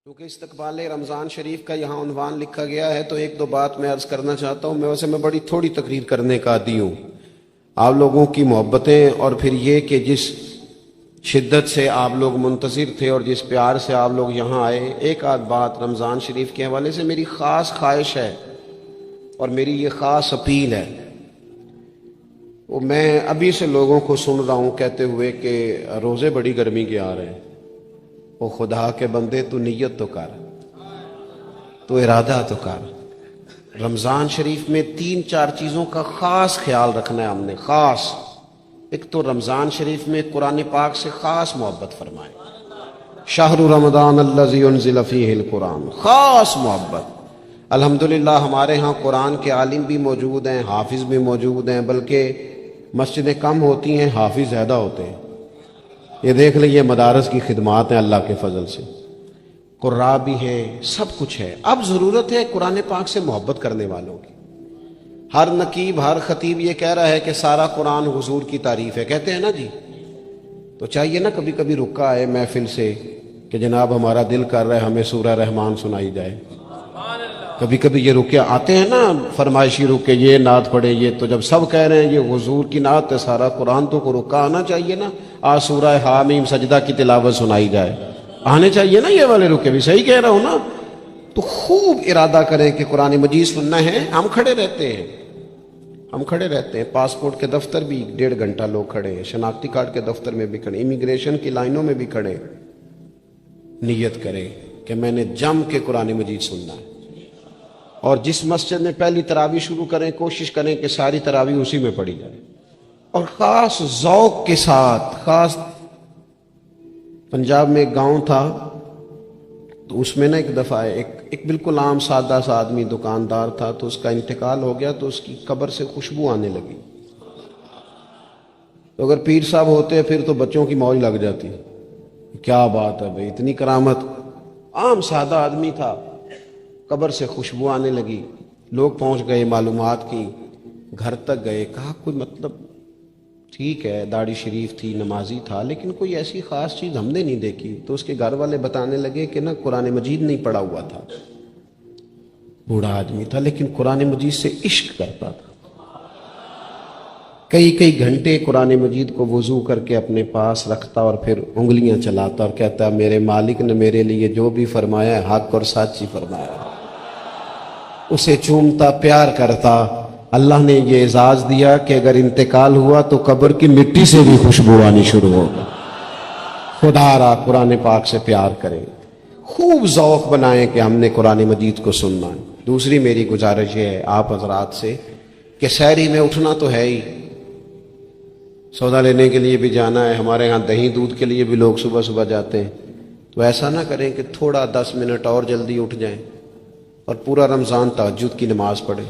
کیونکہ استقبال رمضان شریف کا یہاں عنوان لکھا گیا ہے تو ایک دو بات میں عرض کرنا چاہتا ہوں۔ میں بڑی تھوڑی تقریر کرنے کا عادی ہوں۔ آپ لوگوں کی محبتیں اور پھر یہ کہ جس شدت سے آپ لوگ منتظر تھے اور جس پیار سے آپ لوگ یہاں آئے، ایک آدھ بات رمضان شریف کے حوالے سے میری خاص خواہش ہے اور میری یہ خاص اپیل ہے۔ وہ میں ابھی سے لوگوں کو سن رہا ہوں کہتے ہوئے کہ روزے بڑی گرمی کے آ رہے ہیں۔ وہ خدا کے بندے تو نیت تو کر، تو ارادہ تو کر۔ رمضان شریف میں 3-4 چیزوں کا خاص خیال رکھنا ہے ہم نے، خاص۔ ایک تو رمضان شریف میں قرآن پاک سے خاص محبت فرمائے، شہر رمضان الذی انزل فیہ القرآن، خاص محبت۔ الحمدللہ ہمارے ہاں قرآن کے عالم بھی موجود ہیں، حافظ بھی موجود ہیں، بلکہ مسجدیں کم ہوتی ہیں، حافظ زیادہ ہوتے ہیں۔ یہ دیکھ لئے مدارس کی خدمات ہیں اللہ کے فضل سے، قراء بھی ہیں، سب کچھ ہے۔ اب ضرورت ہے قرآن پاک سے محبت کرنے والوں کی۔ ہر نقیب، ہر خطیب یہ کہہ رہا ہے کہ سارا قرآن حضور کی تعریف ہے، کہتے ہیں نا جی، تو چاہیے نا کبھی کبھی رکا ہے محفل سے کہ جناب ہمارا دل کر رہا ہے ہمیں سورہ رحمان سنائی جائے۔ کبھی کبھی یہ رکے آتے ہیں نا فرمائشی رکے، یہ نعت پڑھے، یہ تو جب سب کہہ رہے ہیں یہ حضور کی نعت ہے سارا قرآن، تو کو رکا آنا چاہیے نا، آج سورہ حامیم سجدہ کی تلاوت سنائی جائے، آنے چاہیے نا یہ والے رکے بھی، صحیح کہہ رہا ہوں نا؟ تو خوب ارادہ کریں کہ قرآن مجید سننا ہے۔ ہم کھڑے رہتے ہیں، پاسپورٹ کے دفتر بھی 1.5 گھنٹہ لوگ کھڑے ہیں، شناختی کارڈ کے دفتر میں بھی کھڑے، امیگریشن کی لائنوں میں بھی کھڑے۔ نیت کریں کہ میں نے جم کے قرآن مجید سننا ہے، اور جس مسجد میں پہلی تراویح شروع کریں کوشش کریں کہ ساری تراویح اسی میں پڑھی جائے، اور خاص ذوق کے ساتھ۔ خاص پنجاب میں ایک گاؤں تھا، تو اس میں نا ایک دفعہ ایک بالکل عام سادہ سا آدمی دکاندار تھا، تو اس کا انتقال ہو گیا، تو اس کی قبر سے خوشبو آنے لگی۔ تو اگر پیر صاحب ہوتے پھر تو بچوں کی موج لگ جاتی، کیا بات ہے بھئی، اتنی کرامت۔ عام سادہ آدمی تھا، قبر سے خوشبو آنے لگی، لوگ پہنچ گئے، معلومات کی، گھر تک گئے، کہا کوئی مطلب ٹھیک ہے داڑھی شریف تھی، نمازی تھا، لیکن کوئی ایسی خاص چیز ہم نے نہیں دیکھی۔ تو اس کے گھر والے بتانے لگے کہ نا قرآن مجید نہیں پڑھا ہوا تھا، بوڑھا آدمی تھا لیکن قرآن مجید سے عشق کرتا تھا۔ کئی گھنٹے قرآن مجید کو وضو کر کے اپنے پاس رکھتا اور پھر انگلیاں چلاتا اور کہتا میرے مالک نے میرے لیے جو بھی فرمایا ہے حق اور سچ ہی فرمایا ہے۔ اسے چومتا، پیار کرتا۔ اللہ نے یہ اعزاز دیا کہ اگر انتقال ہوا تو قبر کی مٹی سے بھی خوشبو آنی شروع ہوگا۔ خدا را قرآن پاک سے پیار کریں، خوب ذوق بنائیں کہ ہم نے قرآن مجید کو سننا ہے۔ دوسری میری گزارش یہ ہے آپ حضرات سے کہ سحری میں اٹھنا تو ہے ہی، سودا لینے کے لیے بھی جانا ہے، ہمارے ہاں دہی دودھ کے لیے بھی لوگ صبح صبح جاتے ہیں، تو ایسا نہ کریں کہ تھوڑا 10 منٹ اور جلدی اٹھ جائیں اور پورا رمضان تہجد کی نماز پڑھیں۔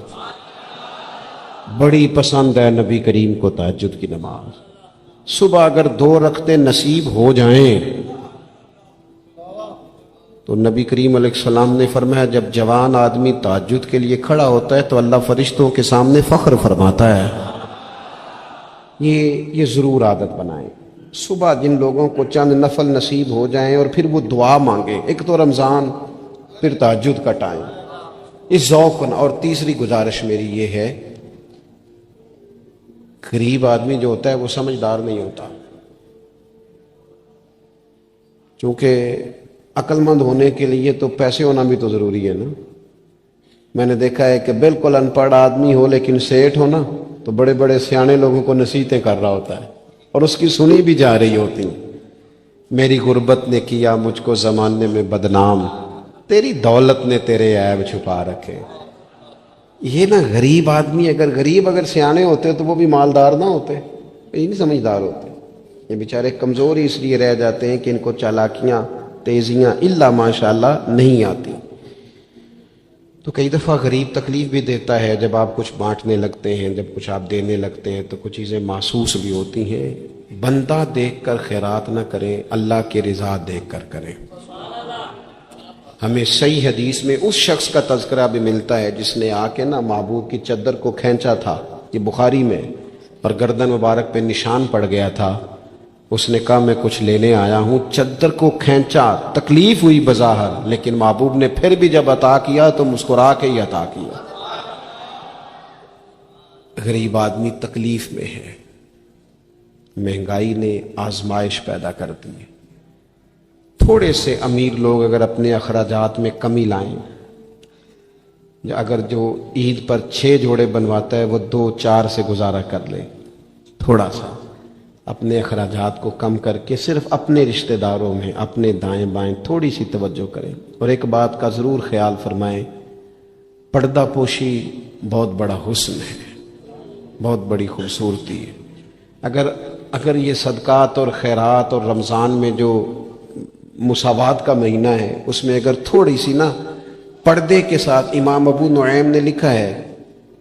بڑی پسند ہے نبی کریم کو تہجد کی نماز۔ صبح اگر 2 رکعتیں نصیب ہو جائیں تو نبی کریم علیہ السلام نے فرمایا جب جوان آدمی تہجد کے لیے کھڑا ہوتا ہے تو اللہ فرشتوں کے سامنے فخر فرماتا ہے۔ یہ ضرور عادت بنائیں۔ صبح جن لوگوں کو چند نفل نصیب ہو جائیں اور پھر وہ دعا مانگیں، ایک تو رمضان پھر تہجد کا ٹائم، اس ذوق بنا۔ اور تیسری گزارش میری یہ ہے، غریب آدمی جو ہوتا ہے وہ سمجھدار نہیں ہوتا، چونکہ عقل مند ہونے کے لیے تو پیسے ہونا بھی تو ضروری ہے نا۔ میں نے دیکھا ہے کہ بالکل ان پڑھ آدمی ہو لیکن سیٹھ ہو نا، تو بڑے بڑے سیانے لوگوں کو نصیحتیں کر رہا ہوتا ہے اور اس کی سنی بھی جا رہی ہوتی ہیں۔ میری غربت نے کیا مجھ کو زمانے میں بدنام، تیری دولت نے تیرے عیب چھپا رکھے۔ یہ نا غریب آدمی، اگر سیانے ہوتے تو وہ بھی مالدار نہ ہوتے، یہ نہیں سمجھدار ہوتے۔ یہ بیچارے کمزور ہی اس لیے رہ جاتے ہیں کہ ان کو چالاکیاں، تیزیاں الا ماشاءاللہ نہیں آتی۔ تو کئی دفعہ غریب تکلیف بھی دیتا ہے، جب آپ کچھ بانٹنے لگتے ہیں، جب کچھ آپ دینے لگتے ہیں تو کچھ چیزیں محسوس بھی ہوتی ہیں۔ بندہ دیکھ کر خیرات نہ کریں، اللہ کی رضا دیکھ کر کریں۔ ہمیں صحیح حدیث میں اس شخص کا تذکرہ بھی ملتا ہے جس نے آ کے نا محبوب کی چادر کو کھینچا تھا، یہ بخاری میں، اور گردن مبارک پہ نشان پڑ گیا تھا، اس نے کہا میں کچھ لینے آیا ہوں، چادر کو کھینچا، تکلیف ہوئی بظاہر، لیکن محبوب نے پھر بھی جب عطا کیا تو مسکرا کے ہی عطا کیا۔ غریب آدمی تکلیف میں ہے، مہنگائی نے آزمائش پیدا کر دی ہے۔ تھوڑے سے امیر لوگ اگر اپنے اخراجات میں کمی لائیں، اگر جو عید پر 6 جوڑے بنواتا ہے وہ 2-4 سے گزارا کر لے، تھوڑا سا اپنے اخراجات کو کم کر کے صرف اپنے رشتہ داروں میں، اپنے دائیں بائیں تھوڑی سی توجہ کریں۔ اور ایک بات کا ضرور خیال فرمائیں، پردہ پوشی بہت بڑا حسن ہے، بہت بڑی خوبصورتی ہے۔ اگر یہ صدقات اور خیرات اور رمضان میں جو مساوات کا مہینہ ہے، اس میں اگر تھوڑی سی نا پردے کے ساتھ، امام ابو نعیم نے لکھا ہے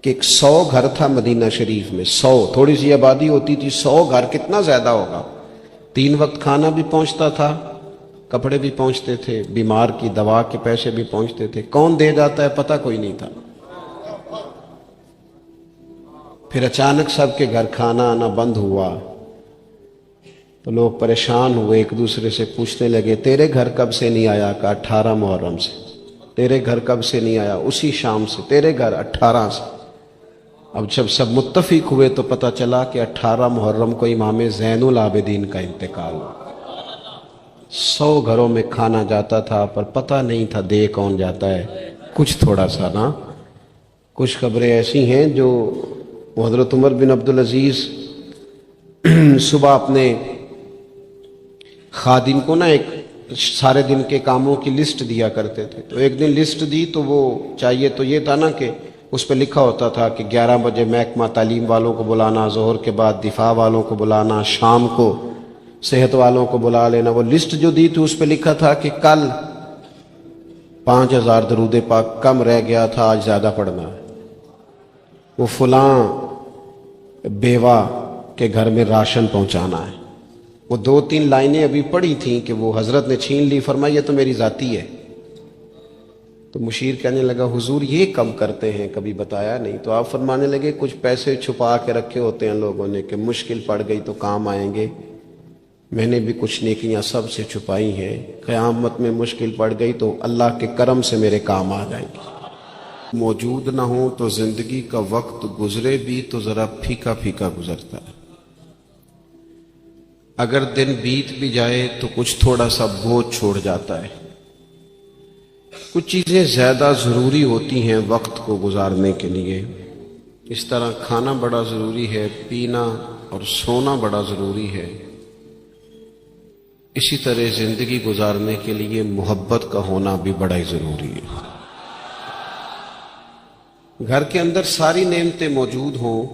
کہ 100 گھر تھا مدینہ شریف میں، 100، تھوڑی سی آبادی ہوتی تھی، 100 گھر کتنا زیادہ ہوگا، 3 وقت کھانا بھی پہنچتا تھا، کپڑے بھی پہنچتے تھے، بیمار کی دوا کے پیسے بھی پہنچتے تھے، کون دے جاتا ہے پتہ کوئی نہیں تھا۔ پھر اچانک سب کے گھر کھانا آنا بند ہوا تو لوگ پریشان ہوئے، ایک دوسرے سے پوچھنے لگے تیرے گھر کب سے نہیں آیا؟ کہا 18 محرم سے۔ تیرے گھر کب سے نہیں آیا؟ اسی شام سے۔ تیرے گھر 18 سے۔ اب جب سب متفق ہوئے تو پتہ چلا کہ 18 محرم کو امام زین العابدین کا انتقال ہوا۔ 100 گھروں میں کھانا جاتا تھا پر پتہ نہیں تھا دے کون جاتا ہے، کچھ تھوڑا سا نا۔ کچھ خبریں ایسی ہیں جو حضرت عمر بن عبدالعزیز صبح اپنے خادم کو نا ایک سارے دن کے کاموں کی لسٹ دیا کرتے تھے، تو ایک دن لسٹ دی تو وہ چاہیے تو یہ تھا نا کہ اس پہ لکھا ہوتا تھا کہ 11 بجے محکمہ تعلیم والوں کو بلانا، ظہر کے بعد دفاع والوں کو بلانا، شام کو صحت والوں کو بلا لینا۔ وہ لسٹ جو دی تھی اس پہ لکھا تھا کہ کل 5000 درود پاک کم رہ گیا تھا، آج زیادہ پڑھنا ہے۔ وہ فلاں بیوہ کے گھر میں راشن پہنچانا ہے۔ وہ 2-3 لائنیں ابھی پڑھی تھیں کہ وہ حضرت نے چھین لی، فرمایا یہ تو میری ذاتی ہے۔ تو مشیر کہنے لگا حضور یہ کم کرتے ہیں، کبھی بتایا نہیں۔ تو آپ فرمانے لگے کچھ پیسے چھپا کے رکھے ہوتے ہیں لوگوں نے کہ مشکل پڑ گئی تو کام آئیں گے، میں نے بھی کچھ نیکیاں سب سے چھپائی ہیں، قیامت میں مشکل پڑ گئی تو اللہ کے کرم سے میرے کام آ جائیں گے۔ موجود نہ ہوں تو زندگی کا وقت گزرے بھی تو ذرا پھیکا پھیکا گزرتا ہے، اگر دن بیت بھی جائے تو کچھ تھوڑا سا بوجھ چھوڑ جاتا ہے۔ کچھ چیزیں زیادہ ضروری ہوتی ہیں وقت کو گزارنے کے لیے، اس طرح کھانا بڑا ضروری ہے، پینا اور سونا بڑا ضروری ہے، اسی طرح زندگی گزارنے کے لیے محبت کا ہونا بھی بڑا ہی ضروری ہے۔ گھر کے اندر ساری نعمتیں موجود ہوں،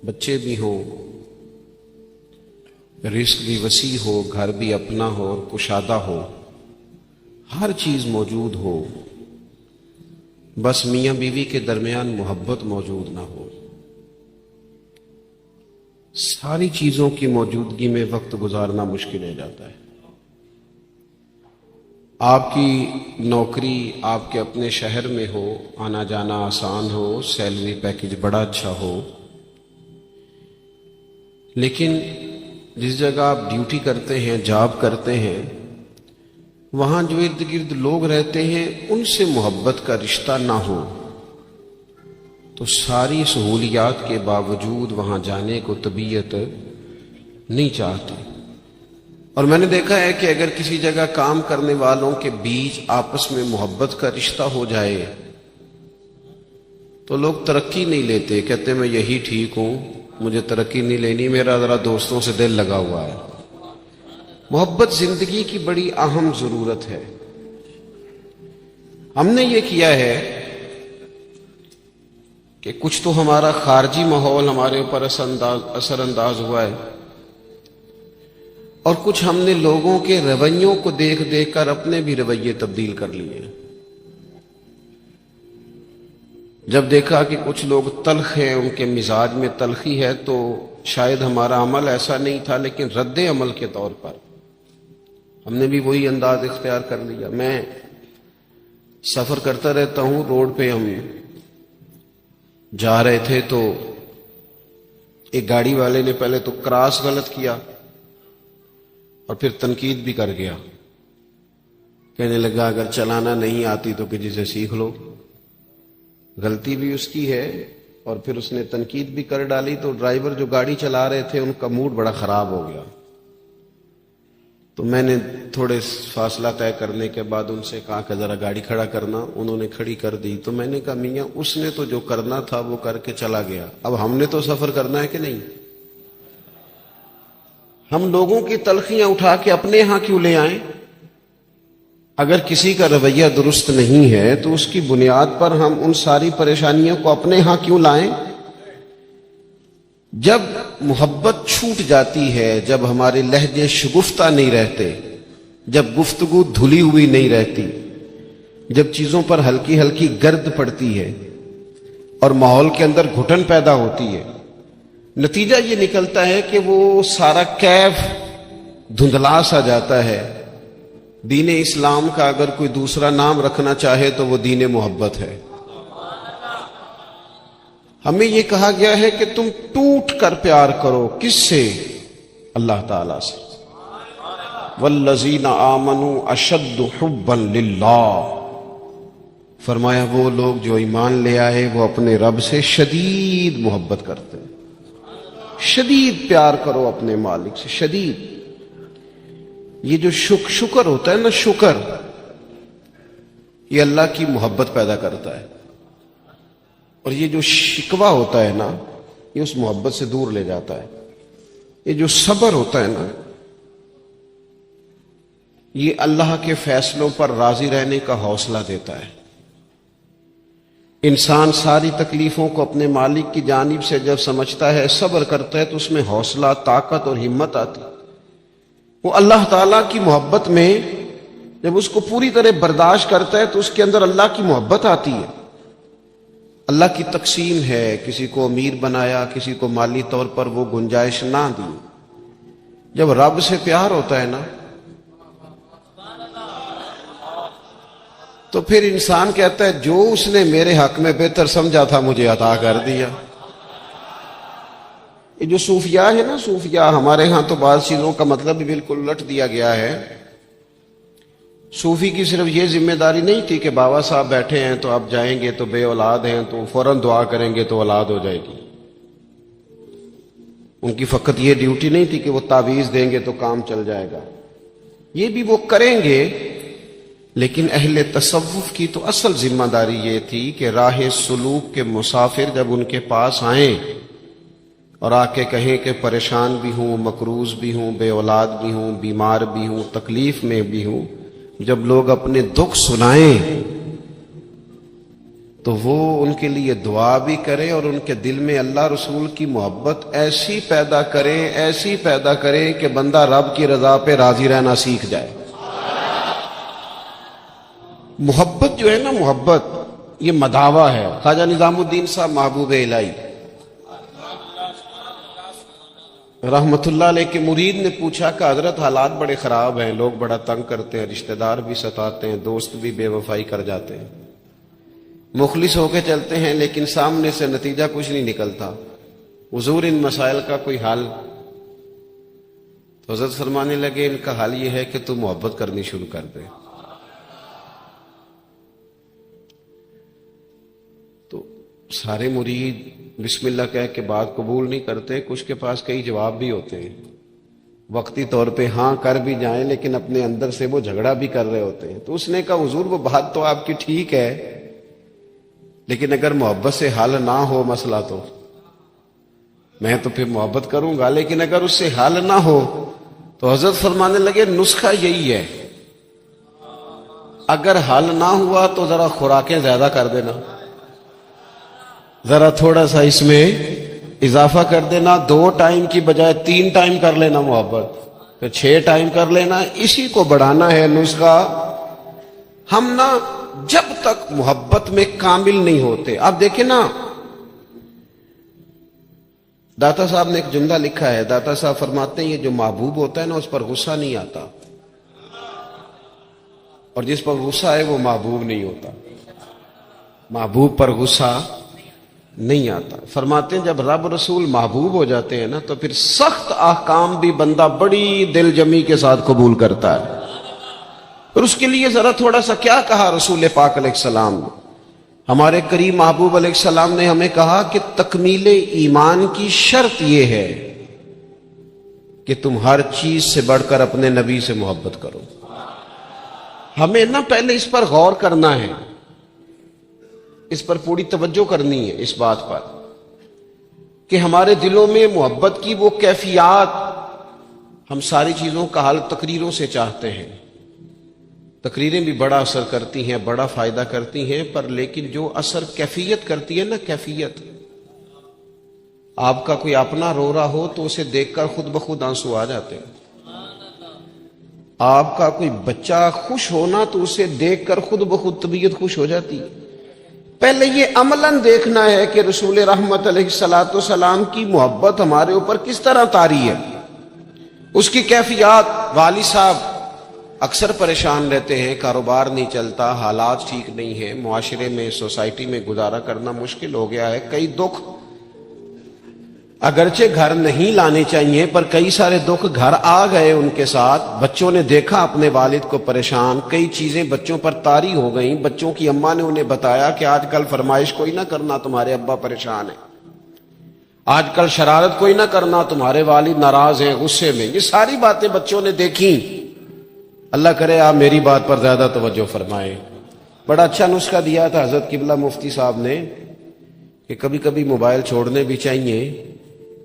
بچے بھی ہوں، رزق بھی وسیع ہو، گھر بھی اپنا ہو اور کشادہ ہو، ہر چیز موجود ہو، بس میاں بیوی کے درمیان محبت موجود نہ ہو۔ ساری چیزوں کی موجودگی میں وقت گزارنا مشکل ہو جاتا ہے۔ آپ کی نوکری آپ کے اپنے شہر میں ہو، آنا جانا آسان ہو، سیلری پیکج بڑا اچھا ہو، لیکن جس جگہ آپ ڈیوٹی کرتے ہیں، جاب کرتے ہیں، وہاں جو ارد گرد لوگ رہتے ہیں ان سے محبت کا رشتہ نہ ہو تو ساری سہولیات کے باوجود وہاں جانے کو طبیعت نہیں چاہتی۔ اور میں نے دیکھا ہے کہ اگر کسی جگہ کام کرنے والوں کے بیچ آپس میں محبت کا رشتہ ہو جائے تو لوگ ترقی نہیں لیتے، کہتے میں یہی ٹھیک ہوں، مجھے ترقی نہیں لینی، میرا ذرا دوستوں سے دل لگا ہوا ہے۔ محبت زندگی کی بڑی اہم ضرورت ہے۔ ہم نے یہ کیا ہے کہ کچھ تو ہمارا خارجی ماحول ہمارے اوپر اثر انداز ہوا ہے، اور کچھ ہم نے لوگوں کے رویوں کو دیکھ دیکھ کر اپنے بھی رویے تبدیل کر لیے۔ جب دیکھا کہ کچھ لوگ تلخ ہیں، ان کے مزاج میں تلخی ہے، تو شاید ہمارا عمل ایسا نہیں تھا، لیکن رد عمل کے طور پر ہم نے بھی وہی انداز اختیار کر لیا۔ میں سفر کرتا رہتا ہوں، روڈ پہ ہم جا رہے تھے تو ایک گاڑی والے نے پہلے تو کراس غلط کیا، اور پھر تنقید بھی کر گیا، کہنے لگا اگر چلانا نہیں آتی تو کسی سے سیکھ لو۔ غلطی بھی اس کی ہے، اور پھر اس نے تنقید بھی کر ڈالی، تو ڈرائیور جو گاڑی چلا رہے تھے ان کا موڈ بڑا خراب ہو گیا۔ تو میں نے تھوڑے فاصلہ طے کرنے کے بعد ان سے کہا کہ ذرا گاڑی کھڑا کرنا۔ انہوں نے کھڑی کر دی۔ تو میں نے کہا میاں اس نے تو جو کرنا تھا وہ کر کے چلا گیا، اب ہم نے تو سفر کرنا ہے کہ نہیں؟ ہم لوگوں کی تلخیاں اٹھا کے اپنے ہاں کیوں لے آئیں؟ اگر کسی کا رویہ درست نہیں ہے تو اس کی بنیاد پر ہم ان ساری پریشانیوں کو اپنے ہاں کیوں لائیں؟ جب محبت چھوٹ جاتی ہے، جب ہمارے لہجے شگفتہ نہیں رہتے، جب گفتگو دھلی ہوئی نہیں رہتی، جب چیزوں پر ہلکی ہلکی گرد پڑتی ہے اور ماحول کے اندر گھٹن پیدا ہوتی ہے، نتیجہ یہ نکلتا ہے کہ وہ سارا کیف دھندلا سا جاتا ہے۔ دین اسلام کا اگر کوئی دوسرا نام رکھنا چاہے تو وہ دین محبت ہے۔ ہمیں یہ کہا گیا ہے کہ تم ٹوٹ کر پیار کرو، کس سے؟ اللہ تعالی سے۔ والذین آمنوا اشد حبا للہ، فرمایا وہ لوگ جو ایمان لے آئے وہ اپنے رب سے شدید محبت کرتے ہیں۔ شدید پیار کرو اپنے مالک سے، شدید۔ یہ جو شکر ہوتا ہے نا، شکر، یہ اللہ کی محبت پیدا کرتا ہے، اور یہ جو شکوہ ہوتا ہے نا یہ اس محبت سے دور لے جاتا ہے۔ یہ جو صبر ہوتا ہے نا یہ اللہ کے فیصلوں پر راضی رہنے کا حوصلہ دیتا ہے۔ انسان ساری تکلیفوں کو اپنے مالک کی جانب سے جب سمجھتا ہے، صبر کرتا ہے، تو اس میں حوصلہ، طاقت اور ہمت آتی ہے۔ وہ اللہ تعالیٰ کی محبت میں جب اس کو پوری طرح برداشت کرتا ہے تو اس کے اندر اللہ کی محبت آتی ہے۔ اللہ کی تقسیم ہے، کسی کو امیر بنایا، کسی کو مالی طور پر وہ گنجائش نہ دی۔ جب رب سے پیار ہوتا ہے نا تو پھر انسان کہتا ہے جو اس نے میرے حق میں بہتر سمجھا تھا مجھے عطا کر دیا۔ یہ جو صوفیاء ہے نا، صوفیاء، ہمارے ہاں تو بعض چیزوں کا مطلب بھی بالکل الٹ دیا گیا ہے۔ صوفی کی صرف یہ ذمہ داری نہیں تھی کہ بابا صاحب بیٹھے ہیں تو آپ جائیں گے تو بے اولاد ہیں تو فوراً دعا کریں گے تو اولاد ہو جائے گی۔ ان کی فقط یہ ڈیوٹی نہیں تھی کہ وہ تعویذ دیں گے تو کام چل جائے گا، یہ بھی وہ کریں گے، لیکن اہل تصوف کی تو اصل ذمہ داری یہ تھی کہ راہ سلوک کے مسافر جب ان کے پاس آئیں اور آ کے کہیں کہ پریشان بھی ہوں، مقروض بھی ہوں، بے اولاد بھی ہوں، بیمار بھی ہوں، تکلیف میں بھی ہوں، جب لوگ اپنے دکھ سنائیں تو وہ ان کے لیے دعا بھی کرے اور ان کے دل میں اللہ رسول کی محبت ایسی پیدا کرے، ایسی پیدا کرے کہ بندہ رب کی رضا پہ راضی رہنا سیکھ جائے۔ محبت جو ہے نا، محبت یہ مداوع ہے۔ خواجہ نظام الدین صاحب محبوب الہی رحمت اللہ علیہ کے مرید نے پوچھا کہ حضرت حالات بڑے خراب ہیں، لوگ بڑا تنگ کرتے ہیں، رشتہ دار بھی ستاتے ہیں، دوست بھی بے وفائی کر جاتے ہیں، مخلص ہو کے چلتے ہیں لیکن سامنے سے نتیجہ کچھ نہیں نکلتا، حضور ان مسائل کا کوئی حل؟ تو حضرت فرمانے لگے ان کا حل یہ ہے کہ تو محبت کرنی شروع کر دے۔ تو سارے مرید بسم اللہ کہہ کے بات قبول نہیں کرتے، کچھ کے پاس کئی جواب بھی ہوتے ہیں، وقتی طور پہ ہاں کر بھی جائیں لیکن اپنے اندر سے وہ جھگڑا بھی کر رہے ہوتے ہیں۔ تو اس نے کہا حضور وہ بات تو آپ کی ٹھیک ہے، لیکن اگر محبت سے حل نہ ہو مسئلہ تو میں تو پھر محبت کروں گا، لیکن اگر اس سے حل نہ ہو تو حضرت فرمانے لگے نسخہ یہی ہے، اگر حل نہ ہوا تو ذرا خوراکیں زیادہ کر دینا، ذرا تھوڑا سا اس میں اضافہ کر دینا، 2 ٹائم کی بجائے 3 ٹائم کر لینا محبت، پھر 6 ٹائم کر لینا، اسی کو بڑھانا ہے نسخہ۔ ہم نا جب تک محبت میں کامل نہیں ہوتے، آپ دیکھیں نا، داتا صاحب نے ایک جملہ لکھا ہے، داتا صاحب فرماتے ہیں یہ جو محبوب ہوتا ہے نا اس پر غصہ نہیں آتا، اور جس پر غصہ ہے وہ محبوب نہیں ہوتا۔ محبوب پر غصہ نہیں آتا. فرماتے ہیں جب رب رسول محبوب ہو جاتے ہیں نا تو پھر سخت احکام بھی بندہ بڑی دل جمی کے ساتھ قبول کرتا ہے. اور اس کے لیے ذرا تھوڑا سا کیا کہا رسول پاک علیہ السلام نے. ہمارے کریم محبوب علیہ السلام نے ہمیں کہا کہ تکمیل ایمان کی شرط یہ ہے کہ تم ہر چیز سے بڑھ کر اپنے نبی سے محبت کرو. ہمیں نا پہلے اس پر غور کرنا ہے، اس پر پوری توجہ کرنی ہے، اس بات پر کہ ہمارے دلوں میں محبت کی وہ کیفیات. ہم ساری چیزوں کا حل تقریروں سے چاہتے ہیں. تقریریں بھی بڑا اثر کرتی ہیں، بڑا فائدہ کرتی ہیں، پر لیکن جو اثر کیفیت کرتی ہے نا، کیفیت، آپ کا کوئی اپنا رو رہا ہو تو اسے دیکھ کر خود بخود آنسو آ جاتے ہیں. آپ کا کوئی بچہ خوش ہونا تو اسے دیکھ کر خود بخود طبیعت خوش ہو جاتی ہے. پہلے یہ عملاً دیکھنا ہے کہ رسول رحمت علیہ الصلوۃ والسلام کی محبت ہمارے اوپر کس طرح طاری ہے. اس کی کیفیات. والد صاحب اکثر پریشان رہتے ہیں، کاروبار نہیں چلتا، حالات ٹھیک نہیں ہیں، معاشرے میں، سوسائٹی میں گزارا کرنا مشکل ہو گیا ہے. کئی دکھ اگرچہ گھر نہیں لانے چاہیے پر کئی سارے دکھ گھر آ گئے ان کے ساتھ. بچوں نے دیکھا اپنے والد کو پریشان، کئی چیزیں بچوں پر طاری ہو گئیں. بچوں کی اماں نے انہیں بتایا کہ آج کل فرمائش کوئی نہ کرنا، تمہارے ابا پریشان ہیں. آج کل شرارت کوئی نہ کرنا، تمہارے والد ناراض ہیں، غصے میں. یہ ساری باتیں بچوں نے دیکھیں. اللہ کرے آپ میری بات پر زیادہ توجہ فرمائیں. بڑا اچھا نسخہ دیا تھا حضرت قبلہ مفتی صاحب نے کہ کبھی کبھی موبائل چھوڑنے بھی چاہیے.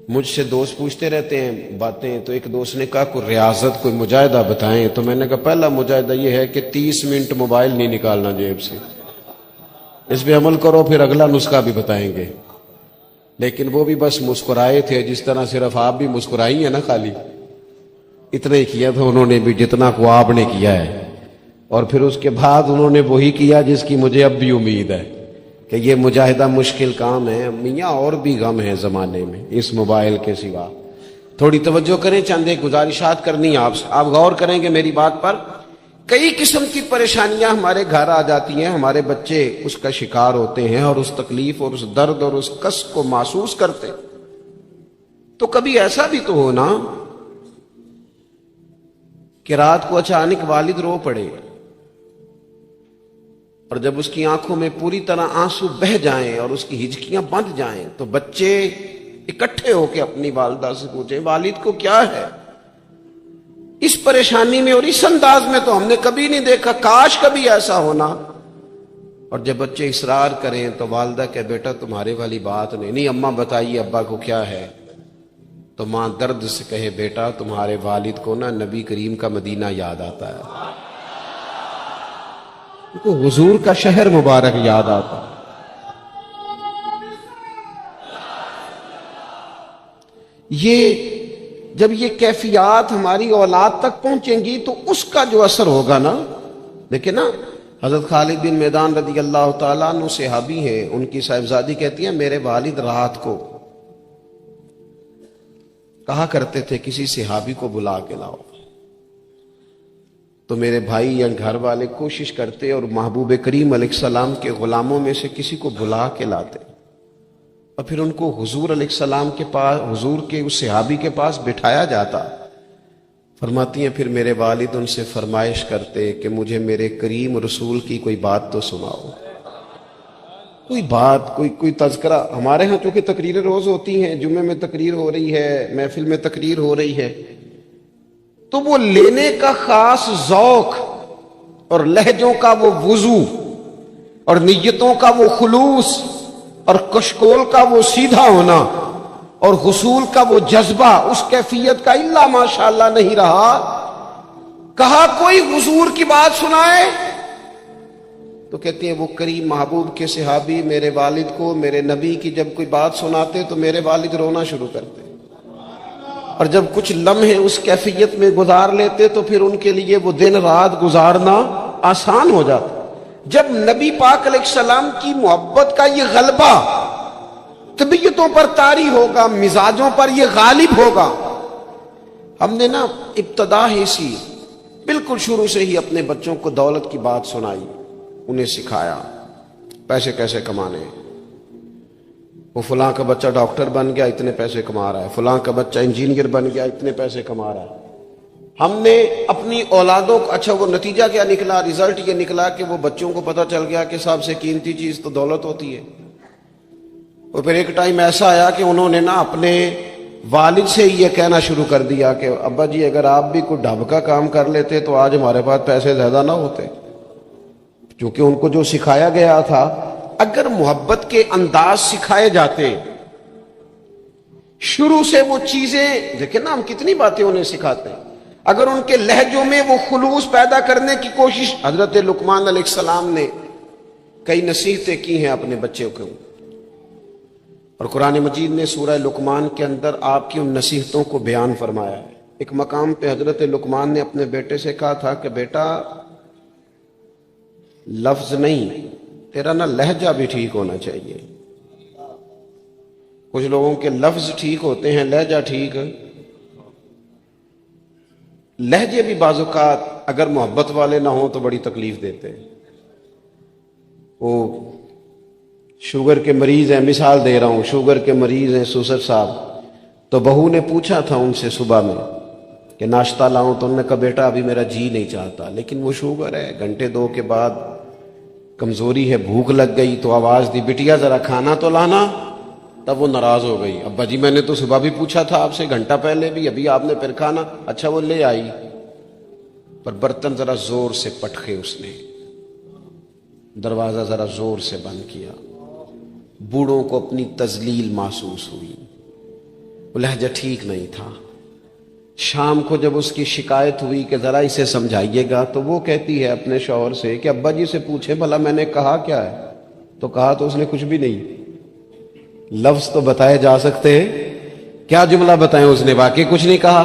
مجھ سے دوست پوچھتے رہتے ہیں باتیں، تو ایک دوست نے کہا کوئی ریاضت، کوئی مجاہدہ بتائیں. تو میں نے کہا پہلا مجاہدہ یہ ہے کہ 30 منٹ موبائل نہیں نکالنا جیب سے. اس پہ عمل کرو، پھر اگلا نسخہ بھی بتائیں گے. لیکن وہ بھی بس مسکرائے تھے، جس طرح صرف آپ بھی مسکرائی ہیں نا، خالی اتنا ہی کیا تھا انہوں نے بھی جتنا کو آپ نے کیا ہے. اور پھر اس کے بعد انہوں نے وہی کیا جس کی مجھے اب بھی امید ہے کہ یہ مجاہدہ مشکل کام ہے. میاں اور بھی غم ہیں زمانے میں اس موبائل کے سوا. تھوڑی توجہ کریں، چند ایک گزارشات کرنی ہے آپ سے. آپ غور کریں گے میری بات پر. کئی قسم کی پریشانیاں ہمارے گھر آ جاتی ہیں، ہمارے بچے اس کا شکار ہوتے ہیں اور اس تکلیف اور اس درد اور اس کس کو محسوس کرتے. تو کبھی ایسا بھی تو ہو نا کہ رات کو اچانک والد رو پڑے اور جب اس کی آنکھوں میں پوری طرح آنسو بہہ جائیں اور اس کی ہچکیاں بند جائیں تو بچے اکٹھے ہو کے اپنی والدہ سے پوچھیں والد کو کیا ہے. اس پریشانی میں اور اس انداز میں تو ہم نے کبھی نہیں دیکھا، کاش کبھی ایسا ہونا. اور جب بچے اصرار کریں تو والدہ کہ بیٹا تمہارے والی بات نہیں اماں بتائیے ابا کو کیا ہے. تو ماں درد سے کہے بیٹا تمہارے والد کو نا نبی کریم کا مدینہ یاد آتا ہے، ان کو حضور کا شہر مبارک یاد آتا ہے. یہ جب یہ کیفیات ہماری اولاد تک پہنچیں گی تو اس کا جو اثر ہوگا نا. دیکھیں نا حضرت خالد بن میدان رضی اللہ تعالیٰ عنہ صحابی ہیں، ان کی صاحبزادی کہتی ہے میرے والد رات کو کہا کرتے تھے کسی صحابی کو بلا کے لاؤ. تو میرے بھائی یا گھر والے کوشش کرتے اور محبوب کریم علیہ السلام کے غلاموں میں سے کسی کو بلا کے لاتے اور پھر ان کو حضور علیہ السلام کے پاس، حضور کے اس صحابی کے پاس بٹھایا جاتا. فرماتی ہیں پھر میرے والد ان سے فرمائش کرتے کہ مجھے میرے کریم رسول کی کوئی بات تو سناؤ، کوئی بات، کوئی تذکرہ. ہمارے ہاں چونکہ تقریریں روز ہوتی ہیں، جمعے میں تقریر ہو رہی ہے، محفل میں تقریر ہو رہی ہے، تو وہ لینے کا خاص ذوق اور لہجوں کا وہ وضو اور نیتوں کا وہ خلوص اور کشکول کا وہ سیدھا ہونا اور غسول کا وہ جذبہ، اس کیفیت کا الا ماشاءاللہ نہیں رہا. کہا کوئی حضور کی بات سنائے تو کہتے ہیں وہ کریم محبوب کے صحابی میرے والد کو میرے نبی کی جب کوئی بات سناتے تو میرے والد رونا شروع کرتے، اور جب کچھ لمحے اس کیفیت میں گزار لیتے تو پھر ان کے لیے وہ دن رات گزارنا آسان ہو جاتا. جب نبی پاک علیہ السلام کی محبت کا یہ غلبہ طبیعتوں پر طاری ہوگا، مزاجوں پر یہ غالب ہوگا. ہم نے نا ابتدا ہی سی بالکل شروع سے ہی اپنے بچوں کو دولت کی بات سنائی، انہیں سکھایا پیسے کیسے کمانے. وہ فلاں کا بچہ ڈاکٹر بن گیا اتنے پیسے کما رہا ہے، فلاں کا بچہ انجینئر بن گیا اتنے پیسے کما رہا ہے۔ ہم نے اپنی اولادوں کو، اچھا وہ نتیجہ کیا نکلا؟ رزلٹ یہ نکلا کہ وہ بچوں کو پتہ چل گیا کہ سب سے قیمتی چیز تو دولت ہوتی ہے۔ اور پھر ایک ٹائم ایسا آیا کہ انہوں نے نا اپنے والد سے یہ کہنا شروع کر دیا کہ ابا جی اگر آپ بھی کوئی ڈھب کا کام کر لیتے تو آج ہمارے پاس پیسے زیادہ نہ ہوتے۔ کیونکہ ان کو جو سکھایا گیا تھا، اگر محبت کے انداز سکھائے جاتے شروع سے، وہ چیزیں دیکھیں نا، ہم کتنی باتیں انہیں سکھاتے ہیں، اگر ان کے لہجوں میں وہ خلوص پیدا کرنے کی کوشش، حضرت لقمان علیہ السلام نے کئی نصیحتیں کی ہیں اپنے بچوں کو، اور قرآن مجید نے سورہ لقمان کے اندر آپ کی ان نصیحتوں کو بیان فرمایا ہے۔ ایک مقام پہ حضرت لقمان نے اپنے بیٹے سے کہا تھا کہ بیٹا لفظ نہیں، تیرا نا لہجہ بھی ٹھیک ہونا چاہیے۔ کچھ لوگوں کے لفظ ٹھیک ہوتے ہیں، لہجہ ٹھیک۔ لہجے بھی بعض اوقات اگر محبت والے نہ ہوں تو بڑی تکلیف دیتے ہیں۔ وہ شوگر کے مریض ہیں، مثال دے رہا ہوں، شوگر کے مریض ہیں سوسر صاحب، تو بہو نے پوچھا تھا ان سے صبح میں کہ ناشتہ لاؤں، تو انہوں نے کہا بیٹا ابھی میرا جی نہیں چاہتا، لیکن وہ شوگر ہے، گھنٹے دو کے بعد کمزوری ہے، بھوک لگ گئی تو آواز دی بٹیا ذرا کھانا تو لانا، تب وہ ناراض ہو گئی، ابا جی میں نے تو صبح بھی پوچھا تھا آپ سے، گھنٹہ پہلے بھی، ابھی آپ نے پھر کھانا، اچھا وہ لے آئی، پر برتن ذرا زور سے پٹکے، اس نے دروازہ ذرا زور سے بند کیا، بوڑھوں کو اپنی تذلیل محسوس ہوئی، وہ لہجہ ٹھیک نہیں تھا۔ شام کو جب اس کی شکایت ہوئی کہ ذرا اسے سمجھائیے گا، تو وہ کہتی ہے اپنے شوہر سے کہ ابا جی سے پوچھے بھلا میں نے کہا کیا ہے، تو کہا تو اس نے کچھ بھی نہیں، لفظ تو بتائے جا سکتے ہیں، کیا جملہ بتائیں، اس نے واقعی کچھ نہیں کہا،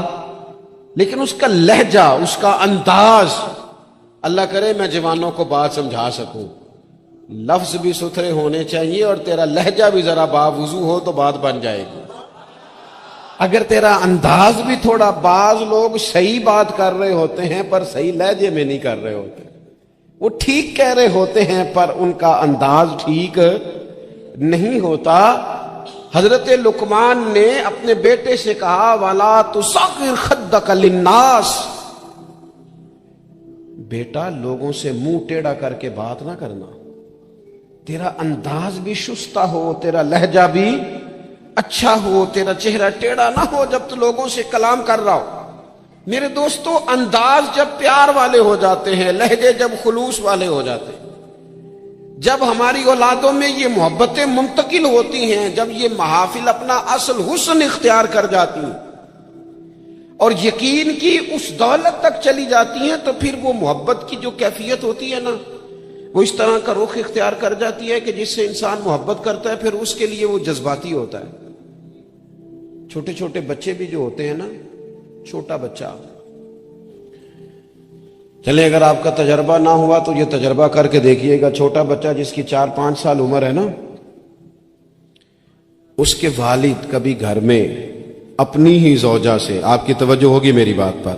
لیکن اس کا لہجہ، اس کا انداز، اللہ کرے میں جوانوں کو بات سمجھا سکوں، لفظ بھی ستھرے ہونے چاہیے اور تیرا لہجہ بھی ذرا باوضو ہو تو بات بن جائے گی۔ اگر تیرا انداز بھی تھوڑا، بعض لوگ صحیح بات کر رہے ہوتے ہیں پر صحیح لہجے میں نہیں کر رہے ہوتے، وہ ٹھیک کہہ رہے ہوتے ہیں پر ان کا انداز ٹھیک نہیں ہوتا۔ حضرت لقمان نے اپنے بیٹے سے کہا وَلَا تُصَغِّرْ خَدَّكَ لِلنَّاسِ، بیٹا لوگوں سے منہ ٹیڑھا کر کے بات نہ کرنا، تیرا انداز بھی شستہ ہو، تیرا لہجہ بھی اچھا ہو، تیرا چہرہ ٹیڑھا نہ ہو جب تو لوگوں سے کلام کر رہا ہو۔ میرے دوستو، انداز جب پیار والے ہو جاتے ہیں، لہجے جب خلوص والے ہو جاتے ہیں، جب ہماری اولادوں میں یہ محبتیں منتقل ہوتی ہیں، جب یہ محافل اپنا اصل حسن اختیار کر جاتی ہیں اور یقین کی اس دولت تک چلی جاتی ہیں، تو پھر وہ محبت کی جو کیفیت ہوتی ہے نا، وہ اس طرح کا رخ اختیار کر جاتی ہے کہ جس سے انسان محبت کرتا ہے پھر اس کے لیے وہ جذباتی ہوتا ہے۔ چھوٹے چھوٹے بچے بھی جو ہوتے ہیں نا، چھوٹا بچہ، چلے اگر آپ کا تجربہ نہ ہوا تو یہ تجربہ کر کے دیکھیے گا، چھوٹا بچہ جس کی 4-5 سال عمر ہے نا، اس کے والد کبھی گھر میں اپنی ہی زوجہ سے، آپ کی توجہ ہوگی میری بات پر،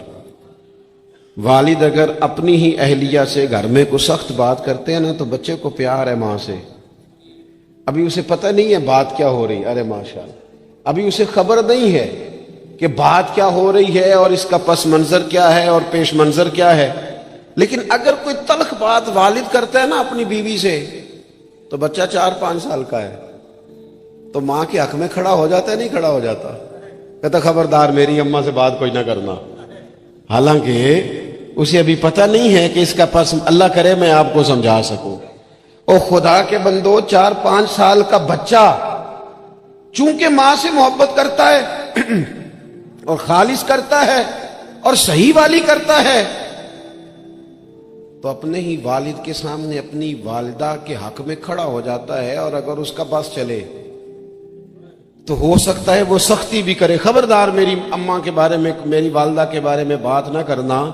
والد اگر اپنی ہی اہلیہ سے گھر میں کوئی سخت بات کرتے ہیں نا، تو بچے کو پیار ہے ماں سے، ابھی اسے پتہ نہیں ہے بات کیا ہو رہی، ارے ماشاءاللہ، ابھی اسے خبر نہیں ہے کہ بات کیا ہو رہی ہے اور اس کا پس منظر کیا ہے اور پیش منظر کیا ہے، لیکن اگر کوئی تلخ بات والد کرتا ہے نا اپنی بیوی سے، تو بچہ 4-5 سال کا ہے تو ماں کے حق میں کھڑا ہو جاتا ہے، نہیں کھڑا ہو جاتا، کہتا خبردار میری اماں سے بات کوئی نہ کرنا، حالانکہ اسے ابھی پتہ نہیں ہے کہ اس کا پس، اللہ کرے میں آپ کو سمجھا سکوں۔ او خدا کے بندو، 4-5 سال کا بچہ چونکہ ماں سے محبت کرتا ہے اور خالص کرتا ہے اور صحیح والی کرتا ہے، تو اپنے ہی والد کے سامنے اپنی والدہ کے حق میں کھڑا ہو جاتا ہے، اور اگر اس کا بس چلے تو ہو سکتا ہے وہ سختی بھی کرے، خبردار میری اماں کے بارے میں، میری والدہ کے بارے میں بات نہ کرنا۔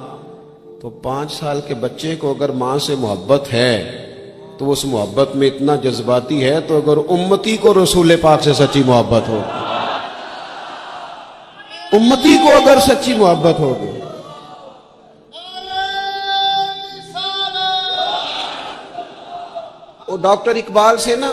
تو 5 سال کے بچے کو اگر ماں سے محبت ہے تو اس محبت میں اتنا جذباتی ہے، تو اگر امتی کو رسول پاک سے سچی محبت ہو، امتی کو اگر سچی محبت ہوگی، وہ ڈاکٹر اقبال سے نا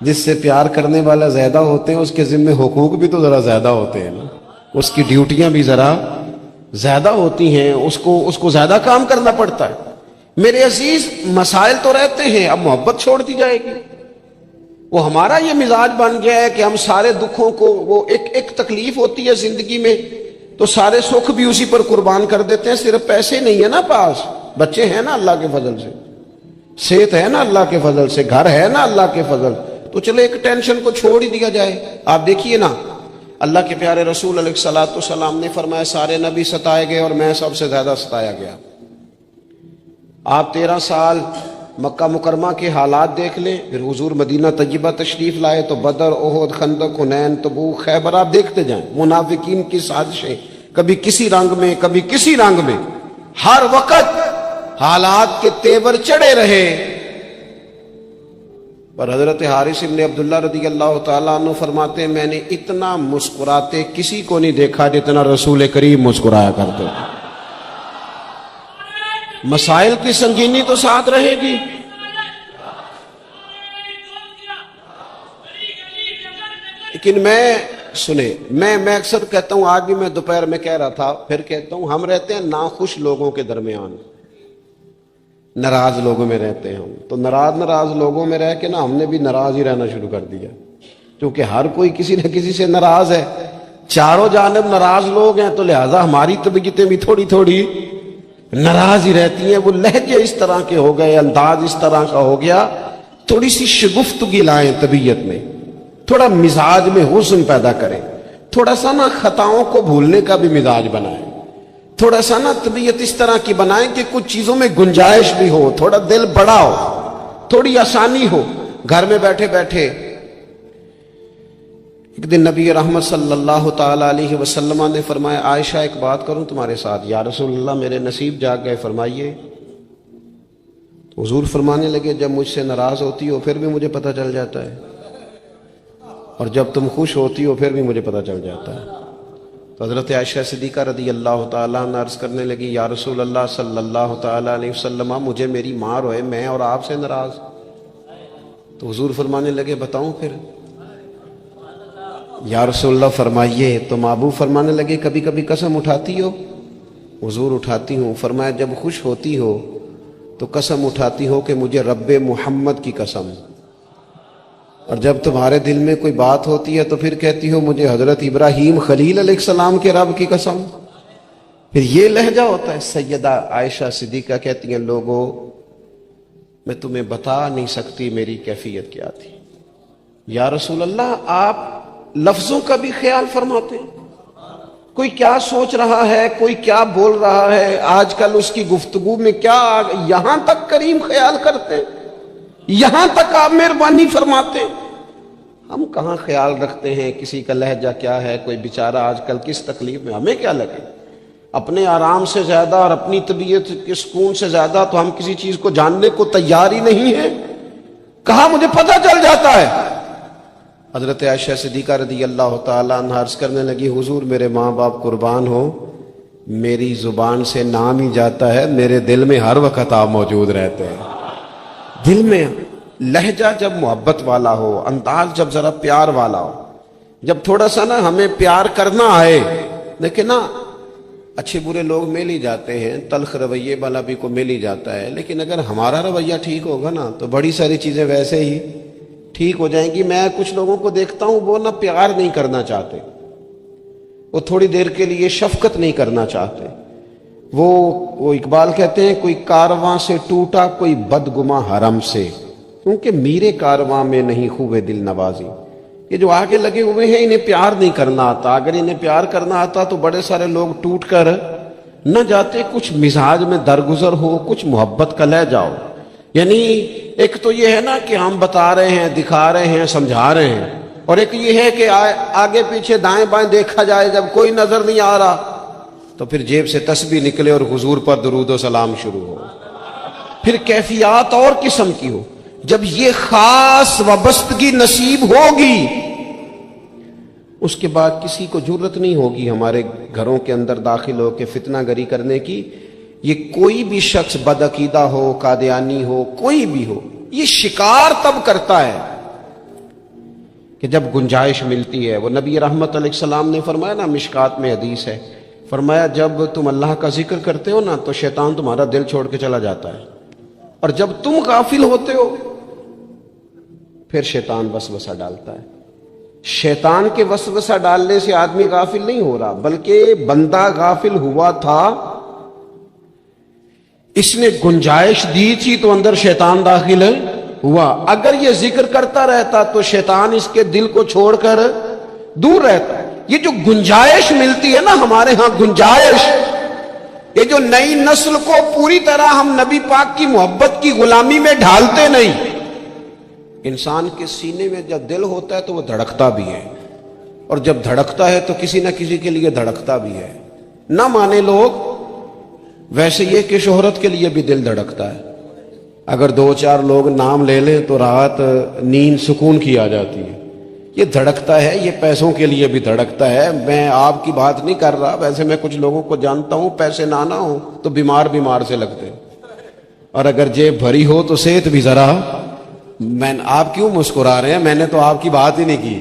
جس سے پیار کرنے والا زیادہ ہوتے ہیں اس کے ذمہ حقوق بھی تو ذرا زیادہ ہوتے ہیں نا، اس کی ڈیوٹیاں بھی ذرا زیادہ ہوتی ہیں، اس کو زیادہ کام کرنا پڑتا ہے۔ میرے عزیز، مسائل تو رہتے ہیں، اب محبت چھوڑ دی جائے گی؟ وہ ہمارا یہ مزاج بن گیا ہے کہ ہم سارے دکھوں کو، وہ ایک تکلیف ہوتی ہے زندگی میں تو سارے سکھ بھی اسی پر قربان کر دیتے ہیں۔ صرف پیسے نہیں ہے نا پاس، بچے ہیں نا اللہ کے فضل سے، صحت ہے نا اللہ کے فضل سے، گھر ہے نا اللہ کے فضل، تو چلے ایک ٹینشن کو چھوڑ ہی دیا جائے۔ آپ دیکھیے نا، اللہ کے پیارے رسول علیہ الصلوۃ والسلام نے فرمایا سارے نبی ستائے گئے اور میں سب سے زیادہ ستایا گیا۔ آپ 13 سال مکہ مکرمہ کے حالات دیکھ لیں، پھر حضور مدینہ طیبہ تشریف لائے تو بدر، احد، خندق، حنین، تبوک، خیبر، آپ دیکھتے جائیں منافقین کی سازشیں، کبھی کسی رنگ میں کبھی کسی رنگ میں، ہر وقت حالات کے تیور چڑھے رہے، پر حضرت حارث بن عبداللہ رضی اللہ تعالیٰ عنہ فرماتے ہیں میں نے اتنا مسکراتے کسی کو نہیں دیکھا جتنا رسول کریم مسکرایا کرتے۔ مسائل کی سنگینی تو ساتھ رہے گی، لیکن میں اکثر کہتا ہوں، آج بھی میں دوپہر میں کہہ رہا تھا، پھر کہتا ہوں، ہم رہتے ہیں ناخوش لوگوں کے درمیان، ناراض لوگوں میں رہتے ہیں ہم، تو ناراض لوگوں میں رہ کے نا ہم نے بھی ناراض ہی رہنا شروع کر دیا، کیونکہ ہر کوئی کسی نہ کسی سے ناراض ہے، چاروں جانب ناراض لوگ ہیں، تو لہذا ہماری طبیعتیں بھی تھوڑی تھوڑی ناراض ہی رہتی ہیں۔ وہ لہجے اس طرح کے ہو گئے، انداز اس طرح کا ہو گیا، تھوڑی سی شگفتگی لائیں طبیعت میں، تھوڑا مزاج میں حسن پیدا کریں، تھوڑا سا نا خطاؤں کو بھولنے کا بھی مزاج بنائیں، تھوڑا سا نا طبیعت اس طرح کی بنائیں کہ کچھ چیزوں میں گنجائش بھی ہو، تھوڑا دل بڑا ہو، تھوڑی آسانی ہو۔ گھر میں بیٹھے بیٹھے ایک دن نبی رحمت صلی اللہ تعالی علیہ وسلم نے فرمایا عائشہ ایک بات کروں تمہارے ساتھ؟ یا رسول اللہ میرے نصیب جاگ گئے، فرمائیے۔ حضور فرمانے لگے جب مجھ سے ناراض ہوتی ہو پھر بھی مجھے پتہ چل جاتا ہے، اور جب تم خوش ہوتی ہو پھر بھی مجھے پتہ چل جاتا ہے۔ تو حضرت عائشہ صدیقہ رضی اللہ تعالیٰ عنہ عرض کرنے لگی یا رسول اللہ صلی اللہ تعالیٰ علیہ وسلم مجھے میری ماں روئے، میں اور آپ سے ناراض۔ تو حضور فرمانے لگے بتاؤں پھر؟ یا رسول اللہ فرمائیے۔ تو محبوب فرمانے لگے کبھی کبھی قسم اٹھاتی ہو؟ حضور اٹھاتی ہوں۔ فرمایا جب خوش ہوتی ہو تو قسم اٹھاتی ہو کہ مجھے رب محمد کی قسم، اور جب تمہارے دل میں کوئی بات ہوتی ہے تو پھر کہتی ہو مجھے حضرت ابراہیم خلیل علیہ السلام کے رب کی قسم۔ پھر یہ لہجہ ہوتا ہے۔ سیدہ عائشہ صدیقہ کہتی ہیں لوگوں میں تمہیں بتا نہیں سکتی میری کیفیت کیا تھی۔ یا رسول اللہ آپ لفظوں کا بھی خیال فرماتے ہیں، کوئی کیا سوچ رہا ہے، کوئی کیا بول رہا ہے، آج کل اس کی گفتگو میں کیا، یہاں تک کریم خیال کرتے ہیں، یہاں تک آپ مہربانی فرماتے ہیں۔ ہم کہاں خیال رکھتے ہیں کسی کا لہجہ کیا ہے، کوئی بیچارہ آج کل کس تکلیف میں، ہمیں کیا لگے؟ اپنے آرام سے زیادہ اور اپنی طبیعت کے سکون سے زیادہ تو ہم کسی چیز کو جاننے کو تیار ہی نہیں ہیں۔ کہاں مجھے پتہ چل جاتا ہے۔ حضرت عائشہ صدیقہ رضی اللہ تعالیٰ عنہ عرض کرنے لگی حضور میرے ماں باپ قربان ہو، میری زبان سے نام ہی جاتا ہے، میرے دل میں ہر وقت آپ موجود رہتے ہیں۔ دل میں لہجہ جب محبت والا ہو، انداز جب ذرا پیار والا ہو، جب تھوڑا سا نا ہمیں پیار کرنا آئے، لیکن نا اچھے برے لوگ مل ہی جاتے ہیں، تلخ رویے والا بھی کو مل ہی جاتا ہے، لیکن اگر ہمارا رویہ ٹھیک ہوگا نا تو بڑی ساری چیزیں ویسے ہی ٹھیک ہو جائیں گی۔ میں کچھ لوگوں کو دیکھتا ہوں وہ نا پیار نہیں کرنا چاہتے، وہ تھوڑی دیر کے لیے شفقت نہیں کرنا چاہتے، وہ اقبال کہتے ہیں کوئی کارواں سے ٹوٹا کوئی بدگماں حرم سے، کیونکہ میرے کارواں میں نہیں خوبے دل نوازی۔ یہ جو آگے لگے ہوئے ہیں انہیں پیار نہیں کرنا آتا، اگر انہیں پیار کرنا آتا تو بڑے سارے لوگ ٹوٹ کر نہ جاتے، کچھ مزاج میں درگزر ہو، کچھ محبت کا لہجہ ہو۔ یعنی ایک تو یہ ہے نا کہ ہم بتا رہے ہیں، دکھا رہے ہیں، سمجھا رہے ہیں، اور ایک یہ ہے کہ آگے پیچھے دائیں بائیں دیکھا جائے، جب کوئی نظر نہیں آ رہا تو پھر جیب سے تسبیح نکلے اور حضور پر درود و سلام شروع ہو۔ پھر کیفیات اور قسم کی ہو۔ جب یہ خاص وابستگی نصیب ہوگی اس کے بعد کسی کو جرت نہیں ہوگی ہمارے گھروں کے اندر داخل ہو کے فتنہ گری کرنے کی۔ یہ کوئی بھی شخص بدعقیدہ ہو، قادیانی ہو، کوئی بھی ہو، یہ شکار تب کرتا ہے کہ جب گنجائش ملتی ہے، وہ نبی رحمت علیہ السلام نے فرمایا نا، مشکات میں حدیث ہے، فرمایا جب تم اللہ کا ذکر کرتے ہو نا تو شیطان تمہارا دل چھوڑ کے چلا جاتا ہے، اور جب تم غافل ہوتے ہو پھر شیطان وسوسہ ڈالتا ہے۔ شیطان کے وسوسہ ڈالنے سے آدمی غافل نہیں ہو رہا، بلکہ بندہ غافل ہوا تھا، اس نے گنجائش دی تھی تو اندر شیطان داخل ہوا۔ اگر یہ ذکر کرتا رہتا تو شیطان اس کے دل کو چھوڑ کر دور رہتا ہے۔ یہ جو گنجائش ملتی ہے نا ہمارے ہاں، گنجائش، یہ جو نئی نسل کو پوری طرح ہم نبی پاک کی محبت کی غلامی میں ڈھالتے نہیں۔ انسان کے سینے میں جب دل ہوتا ہے تو وہ دھڑکتا بھی ہے، اور جب دھڑکتا ہے تو کسی نہ کسی کے لیے دھڑکتا بھی ہے۔ نہ مانے لوگ، ویسے یہ کہ شہرت کے لیے بھی دل دھڑکتا ہے۔ اگر 2-4 لوگ نام لے لیں تو رات نیند سکون کی آ جاتی ہے۔ یہ دھڑکتا ہے، یہ پیسوں کے لیے بھی دھڑکتا ہے۔ میں آپ کی بات نہیں کر رہا، ویسے میں کچھ لوگوں کو جانتا ہوں، پیسے نہ ہوں تو بیمار سے لگتے ہیں، اور اگر جیب بھری ہو تو صحت بھی ذرا۔ آپ کیوں مسکرا رہے ہیں؟ میں نے تو آپ کی بات ہی نہیں کی،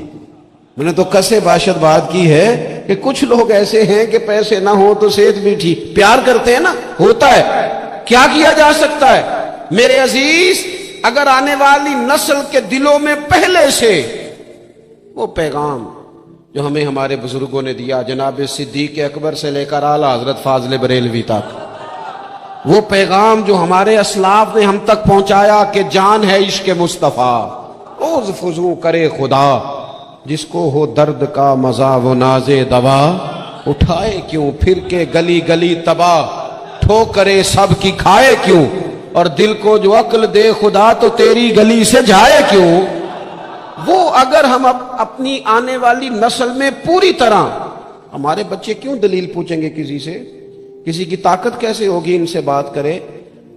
میں نے تو کسے باشد بات کی ہے کہ کچھ لوگ ایسے ہیں کہ پیسے نہ ہو تو صحت بھی ٹھیک، پیار کرتے ہیں نا، ہوتا ہے، کیا کیا جا سکتا ہے؟ میرے عزیز، اگر آنے والی نسل کے دلوں میں پہلے سے وہ پیغام جو ہمیں ہمارے بزرگوں نے دیا، جناب صدیق اکبر سے لے کر اعلیٰ حضرت فاضل بریلوی تک، وہ پیغام جو ہمارے اسلاف نے ہم تک پہنچایا کہ جان ہے عشق مصطفیٰ، روز فضو کرے خدا، جس کو ہو درد کا مزہ وہ ناز دوا، اٹھائے کیوں پھر کے گلی گلی تباہ، ٹھوکرے سب کی کھائے کیوں، اور دل کو جو عقل دے خدا تو تیری گلی سے جائے کیوں۔ وہ اگر ہم اپنی آنے والی نسل میں پوری طرح، ہمارے بچے کیوں دلیل پوچھیں گے کسی سے؟ کسی کی طاقت کیسے ہوگی ان سے بات کرے؟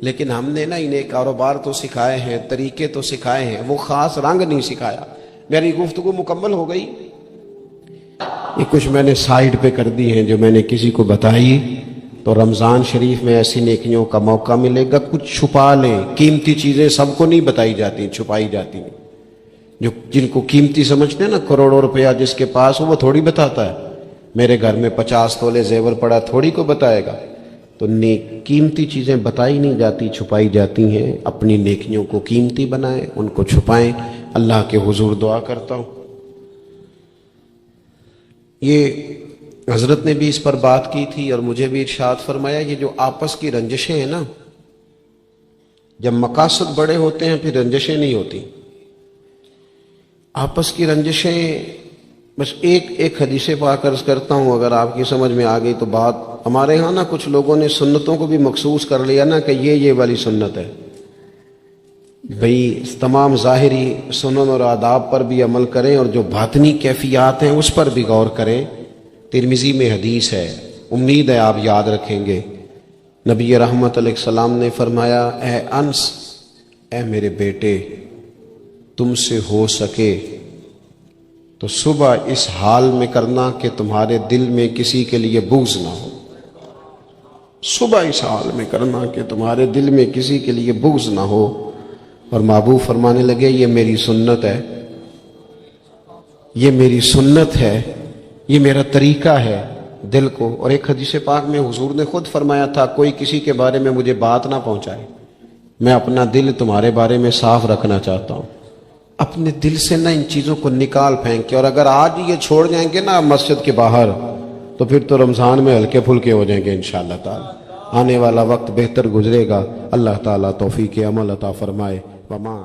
لیکن ہم نے نا انہیں کاروبار تو سکھائے ہیں، طریقے تو سکھائے ہیں، وہ خاص رنگ نہیں سکھایا۔ میری گفتگو مکمل ہو گئی، یہ کچھ میں نے سائیڈ پہ کر دی ہیں جو میں نے کسی کو بتائی، تو رمضان شریف میں ایسی نیکیوں کا موقع ملے گا، کچھ چھپا لیں۔ قیمتی چیزیں سب کو نہیں بتائی جاتی، چھپائی جاتی ہیں۔ جو جن کو قیمتی سمجھتے ہیں نا، کروڑوں روپیہ جس کے پاس ہو وہ تھوڑی بتاتا ہے، میرے گھر میں 50 تولے زیور پڑا، تھوڑی کو بتائے گا۔ تو قیمتی چیزیں بتائی نہیں جاتی، چھپائی جاتی ہیں۔ اپنی نیکیوں کو قیمتی بنائیں، ان کو چھپائیں۔ اللہ کے حضور دعا کرتا ہوں، یہ حضرت نے بھی اس پر بات کی تھی اور مجھے بھی ارشاد فرمایا، یہ جو آپس کی رنجشیں ہیں نا، جب مقاصد بڑے ہوتے ہیں پھر رنجشیں نہیں ہوتی۔ آپس کی رنجشیں، بس ایک حدیث پاک عرض کرتا ہوں، اگر آپ کی سمجھ میں آ گئی تو بات۔ ہمارے ہاں نا کچھ لوگوں نے سنتوں کو بھی مخصوص کر لیا نا کہ یہ والی سنت ہے، بھئی تمام ظاہری سنن اور آداب پر بھی عمل کریں اور جو باطنی کیفیات ہیں اس پر بھی غور کریں۔ ترمذی میں حدیث ہے، امید ہے آپ یاد رکھیں گے۔ نبی رحمت علیہ السلام نے فرمایا، اے انس، اے میرے بیٹے، تم سے ہو سکے تو صبح اس حال میں کرنا کہ تمہارے دل میں کسی کے لیے بغض نہ ہو۔ صبح اس حال میں کرنا کہ تمہارے دل میں کسی کے لیے بغض نہ ہو۔ اور محبوب فرمانے لگے، یہ میری سنت ہے، یہ میری سنت ہے، یہ میرا طریقہ ہے دل کو۔ اور ایک حدیث پاک میں حضور نے خود فرمایا تھا، کوئی کسی کے بارے میں مجھے بات نہ پہنچائے، میں اپنا دل تمہارے بارے میں صاف رکھنا چاہتا ہوں۔ اپنے دل سے نہ ان چیزوں کو نکال پھینک کے، اور اگر آج یہ چھوڑ جائیں گے نا مسجد کے باہر تو پھر تو رمضان میں ہلکے پھلکے ہو جائیں گے انشاءاللہ تعالی۔ آنے والا وقت بہتر گزرے گا، اللہ تعالیٰ توفیق عمل عطا فرمائے۔ وما